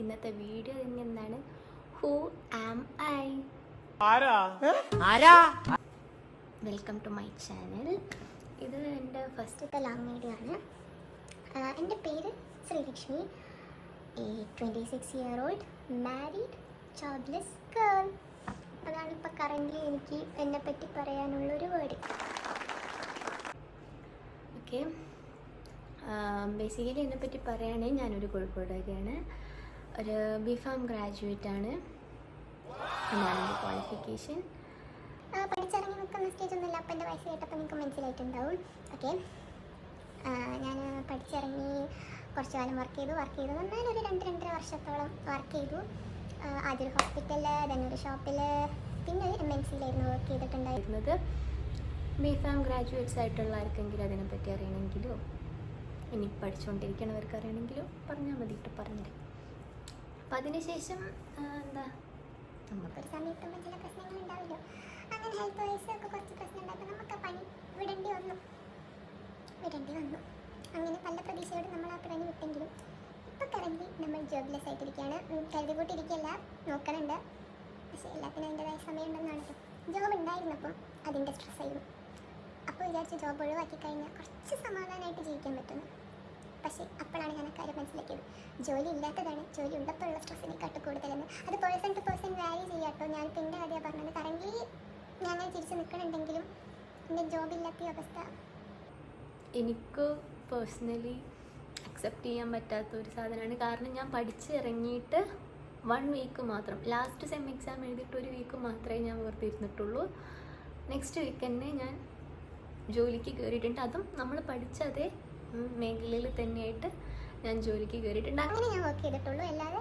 ഇന്നത്തെ വീഡിയോ എന്താണ്, who am I? Welcome to my channel. ഇത് എൻ്റെ ഫസ്റ്റത്തെ ലോങ് വീഡിയോ ആണ്. എൻ്റെ പേര് Sreelakshmi, 26-year-old married jobless girl. അതാണ് ഇപ്പോൾ കറൻ്റ്ലി എനിക്ക് എന്നെ പറ്റി പറയാനുള്ളൊരു വേർഡ്. ഓക്കെ, ബേസിക്കലി എന്നെപ്പറ്റി പറയുകയാണെങ്കിൽ ഞാനൊരു കോഴിക്കോടുകാരിയാണ്. ഒരു ബിഫാം ഗ്രാജുവേറ്റ് ആണ്. എന്നാണ് എൻ്റെ ക്വാളിഫിക്കേഷൻ. പഠിച്ചിറങ്ങി നിൽക്കുന്ന സ്റ്റേജൊന്നുമില്ല. അപ്പം എൻ്റെ വയസ്സ് കേട്ടപ്പോൾ നിങ്ങൾക്ക് മനസ്സിലായിട്ടുണ്ടാവും. ഓക്കെ, ഞാൻ പഠിച്ചിറങ്ങി കുറച്ച് കാലം വർക്ക് ചെയ്തു എന്നാൽ ഒരു 2-2.5 വർഷത്തോളം വർക്ക് ചെയ്തു. ആദ്യം ഒരു ഹോസ്പിറ്റലിൽ, then ഒരു ഷോപ്പിൽ, പിന്നെ MNC-യിലായിരുന്നു വർക്ക് ചെയ്തിട്ടുണ്ടായിരുന്നത്. ബിഫാം ഗ്രാജുവേറ്റ്സ് ആയിട്ടുള്ള ആർക്കെങ്കിലും അതിനെപ്പറ്റി അറിയണമെങ്കിലോ ഇനി പഠിച്ചുകൊണ്ടിരിക്കുന്നവർക്ക് അറിയണമെങ്കിലോ പറഞ്ഞാൽ മതി, ഇട്ട് പറഞ്ഞുതരാം. അപ്പം അതിനുശേഷം എന്താ, നമുക്കൊരു സമയത്തുമ്പോൾ ചില പ്രശ്നങ്ങൾ ഉണ്ടാവില്ലോ. അങ്ങനെ ഹെൽത്ത് വൈസ് ഒക്കെ കുറച്ച് പ്രശ്നം ഉണ്ടായപ്പോൾ നമുക്ക് പണി വിടേണ്ടി വന്നു. അങ്ങനെ പല പ്രതീക്ഷയോട് നമ്മൾ ആ പണി വിട്ടെങ്കിലും ഇപ്പോൾ കറൻ്റ് നമ്മൾ ജോബ്ലെസ് ആയിട്ടിരിക്കുകയാണ്. കരുതി കൂട്ടിയിരിക്കുകയല്ല, നോക്കണുണ്ട്. പക്ഷേ എല്ലാത്തിനും അതിൻ്റെതായ സമയം ഉണ്ടെന്നാണ്. ജോബ് ഉണ്ടായിരുന്നപ്പം അതിൻ്റെ സ്ട്രെസ്സായിരുന്നു. അപ്പോൾ വിചാരിച്ച് ജോബ് ഒഴിവാക്കി കഴിഞ്ഞാൽ കുറച്ച് സമാധാനമായിട്ട് ജീവിക്കാൻ പറ്റുന്നു. പക്ഷേ അപ്പോഴാണ് ഞാൻ ആ കാര്യം മനസ്സിലാക്കിയത്, ജോലി ഇല്ലാത്തതാണ് ജോലി ഉള്ളപ്പോഴുള്ള സ്ട്രെസ്സിനെക്കാട്ട് കൂടുതലെന്ന്. അത് പേഴ്സൺ ടു പേഴ്സൺ വാരി ചെയ്യാട്ടോ. ഞാനിപ്പോൾ എൻ്റെ കാര്യമാണ് പറഞ്ഞത്. കറൻ്റ് ഞാൻ തിരിച്ച് നിൽക്കണമെങ്കിലും എൻ്റെ ജോബില്ലാത്ത അവസ്ഥ എനിക്ക് പേഴ്സണലി അക്സെപ്റ്റ് ചെയ്യാൻ പറ്റാത്ത ഒരു സാധനമാണ്. കാരണം ഞാൻ പഠിച്ചിറങ്ങിയിട്ട് 1 വീക്ക് മാത്രം, ലാസ്റ്റ് സെം എക്സാം എഴുതിയിട്ട് 1 വീക്ക് മാത്രമേ ഞാൻ വെറുതെ ഇരുന്നിട്ടുള്ളൂ. നെക്സ്റ്റ് വീക്ക് തന്നെ ഞാൻ ജോലിക്ക് കയറിയിട്ടുണ്ട്. അതും നമ്മൾ പഠിച്ച അതേ മേഖലയിൽ തന്നെയായിട്ട് ഞാൻ ജോലിക്ക് കയറിയിട്ടുണ്ട്. അങ്ങനെ ഞാൻ വർക്ക് ചെയ്തിട്ടുള്ളൂ. അല്ലാതെ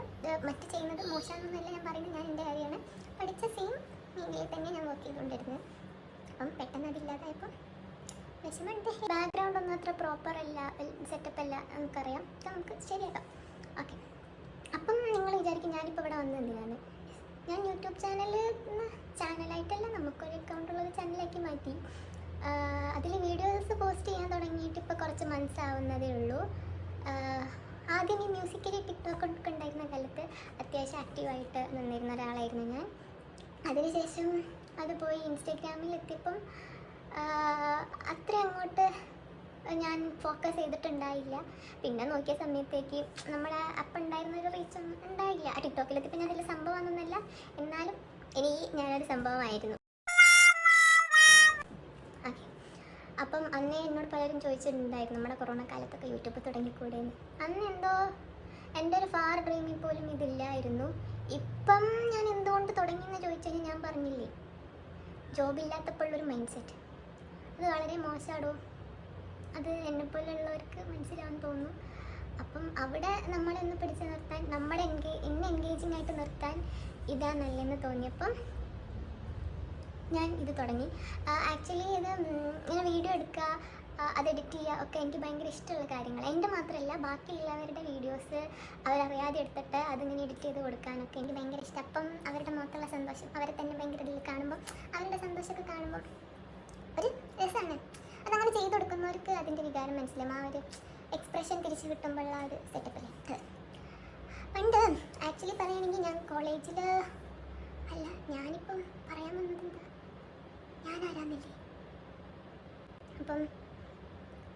മറ്റ് ചെയ്യുന്നത് മോശമാണെന്നല്ല ഞാൻ പറയുന്നത്. ഞാൻ എൻ്റെ കാര്യമാണ് പഠിച്ച സെയിം മേഖലയിൽ തന്നെ ഞാൻ വർക്ക് ചെയ്തുകൊണ്ടിരുന്നത്. അപ്പം പെട്ടെന്ന് അതില്ലാതായപ്പോൾ വിഷമമുണ്ട്. ബാക്ക്ഗ്രൗണ്ട് ഒന്നും അത്ര പ്രോപ്പർ അല്ല, സെറ്റപ്പ് അല്ല, നമുക്കറിയാം. നമുക്ക് ശരിയാക്കാം. ഓക്കെ, അപ്പം നിങ്ങൾ വിചാരിക്കും ഞാനിപ്പോൾ ഇവിടെ വന്നത് എന്തിനാണ്. ഞാൻ യൂട്യൂബ് ചാനലായിട്ടല്ല, നമുക്കൊരു അക്കൗണ്ടുള്ളൊരു ചാനലാക്കി മാറ്റി. അതിൽ വീഡിയോസ് പോസ്റ്റ് ചെയ്യാൻ തുടങ്ങിയിട്ട് ഇപ്പോൾ കുറച്ച് മന്ത്സ് ആവുന്നതേ ഉള്ളൂ. ആദ്യം ഈ മ്യൂസിക്കലി ടിക്ടോക്ക് ഒക്കെ ഉണ്ടായിരുന്ന കാലത്ത് അത്യാവശ്യം ആക്റ്റീവായിട്ട് നിന്നിരുന്ന ഒരാളായിരുന്നു ഞാൻ. അതിനുശേഷം അത് പോയി ഇൻസ്റ്റഗ്രാമിൽ എത്തിയപ്പം അത്ര അങ്ങോട്ട് ഞാൻ ഫോക്കസ് ചെയ്തിട്ടുണ്ടായില്ല. പിന്നെ നോക്കിയ സമയത്തേക്ക് നമ്മുടെ അപ്പം ഉണ്ടായിരുന്നൊരു റീച്ചൊന്നും ഉണ്ടായില്ല. ആ ടിക്ടോക്കിലെത്തിയപ്പോൾ ഞാൻ അതിൽ സംഭവമാണെന്നല്ല, എന്നാലും ഞാനൊരു സംഭവമായിരുന്നു. ഓക്കെ, അപ്പം അന്നേ എന്നോട് പലരും ചോദിച്ചിട്ടുണ്ടായിരുന്നു നമ്മുടെ കൊറോണ കാലത്തൊക്കെ യൂട്യൂബ് തുടങ്ങിക്കൂടെയെന്ന്. അന്ന് എന്തോ എൻ്റെ ഒരു ഫാർ ഡ്രീമിൽ പോലും ഇതില്ലായിരുന്നു. ഇപ്പം ഞാൻ എന്തുകൊണ്ട് തുടങ്ങിയെന്ന് ചോദിച്ചു കഴിഞ്ഞാൽ ഞാൻ പറഞ്ഞില്ലേ, ജോബില്ലാത്തപ്പോഴുള്ളൊരു മൈൻഡ് സെറ്റ്, അത് വളരെ മോശമാടോ. അത് എന്നെപ്പോലുള്ളവർക്ക് മനസ്സിലാവാൻ തോന്നുന്നു. അപ്പം അവിടെ നമ്മളൊന്ന് പിടിച്ചു നിർത്താൻ, എന്നെ എൻഗേജിങ് ആയിട്ട് നിർത്താൻ ഇതാ നല്ലതെന്ന് തോന്നിയപ്പം ഞാൻ ഇത് തുടങ്ങി. ആക്ച്വലി ഇത് ഇങ്ങനെ വീഡിയോ എടുക്കുക, അത് എഡിറ്റ് ചെയ്യുക ഒക്കെ എനിക്ക് ഭയങ്കര ഇഷ്ടമുള്ള കാര്യങ്ങൾ. എൻ്റെ മാത്രമല്ല, ബാക്കിയുള്ളവരുടെ വീഡിയോസ് അവരറിയാതെ എടുത്തിട്ട് അതിങ്ങനെ എഡിറ്റ് ചെയ്ത് കൊടുക്കാനൊക്കെ എനിക്ക് ഭയങ്കര ഇഷ്ടം. അപ്പം അവരുടെ മുഖത്തുള്ള സന്തോഷം, അവരെ തന്നെ ഭയങ്കര ഇതിൽ കാണുമ്പോൾ, അവരുടെ സന്തോഷമൊക്കെ കാണുമ്പോൾ ഒരു രസമാണ്. അതങ്ങനെ ചെയ്ത് കൊടുക്കുന്നവർക്ക് അതിൻ്റെ വികാരം മനസ്സിലാവും. ആ ഒരു എക്സ്പ്രഷൻ തിരിച്ചു കിട്ടുമ്പോഴുള്ള ഒരു സെറ്റപ്പല്ലേ അത്. പണ്ട് ആക്ച്വലി പറയുകയാണെങ്കിൽ ഞാൻ കോളേജിൽ അല്ല, ഞാനിപ്പം പറയാൻ വന്നത് എന്താ, ഞാനാരാന്നില്ലേ. അപ്പം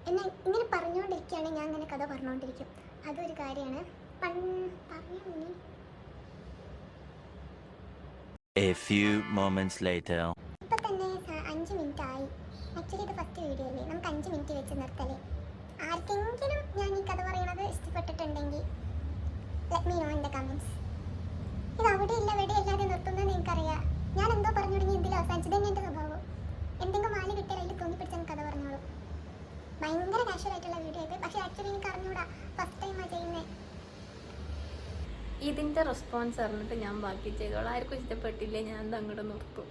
എന്നെ ഇങ്ങനെ പറഞ്ഞുകൊണ്ടിരിക്കുകയാണെങ്കിൽ ഞാൻ ഇങ്ങനെ കഥ പറഞ്ഞുകൊണ്ടിരിക്കും. അതൊരു കാര്യമാണ്. പറഞ്ഞു A few moments later. ഇപ്പം തന്നെ 5 മിനിറ്റ് ആയി. ആക്ച്വലി ഇത് ഫസ്റ്റ് വീഡിയോ അല്ലേ, നമുക്ക് 5 മിനിറ്റ് വെച്ച് നിർത്തലേ. ആർക്കെങ്കിലും ഞാൻ ഈ കഥ പറയണത് ഇഷ്ടപ്പെട്ടിട്ടുണ്ടെങ്കിൽ let me know in the comments. ഇത് അവിടെ ഇല്ല ഇവിടെ അല്ലാതെ നിർത്തുന്നത് നിങ്ങൾക്കറിയാം. ഞാൻ എന്തോ പറഞ്ഞു തുടങ്ങി എന്തിലും അവസാനിച്ചത് തന്നെ എൻ്റെ സ്വഭാവം. എന്തെങ്കിലും മാലി കിട്ടിയാൽ അതിൽ തോന്നി പിടിച്ചാൽ കഥ പറഞ്ഞോളൂ. ഭയങ്കര കാഷ്വൽ ആയിട്ടുള്ള വീഡിയോ ആയിട്ട്, പക്ഷേ ആക്ച്വലി എനിക്ക് അറിഞ്ഞൂടാ, ഫസ്റ്റ് ടൈമാണ് ചെയ്യുന്നത്. ഇതിൻ്റെ റെസ്പോൺസ് അറിഞ്ഞിട്ട് ഞാൻ ബാക്കി ചെയ്തോളാം. ആർക്കും ഇഷ്ടപ്പെട്ടില്ലേ ഞാൻ അങ്ങോട്ട് നിർത്തും.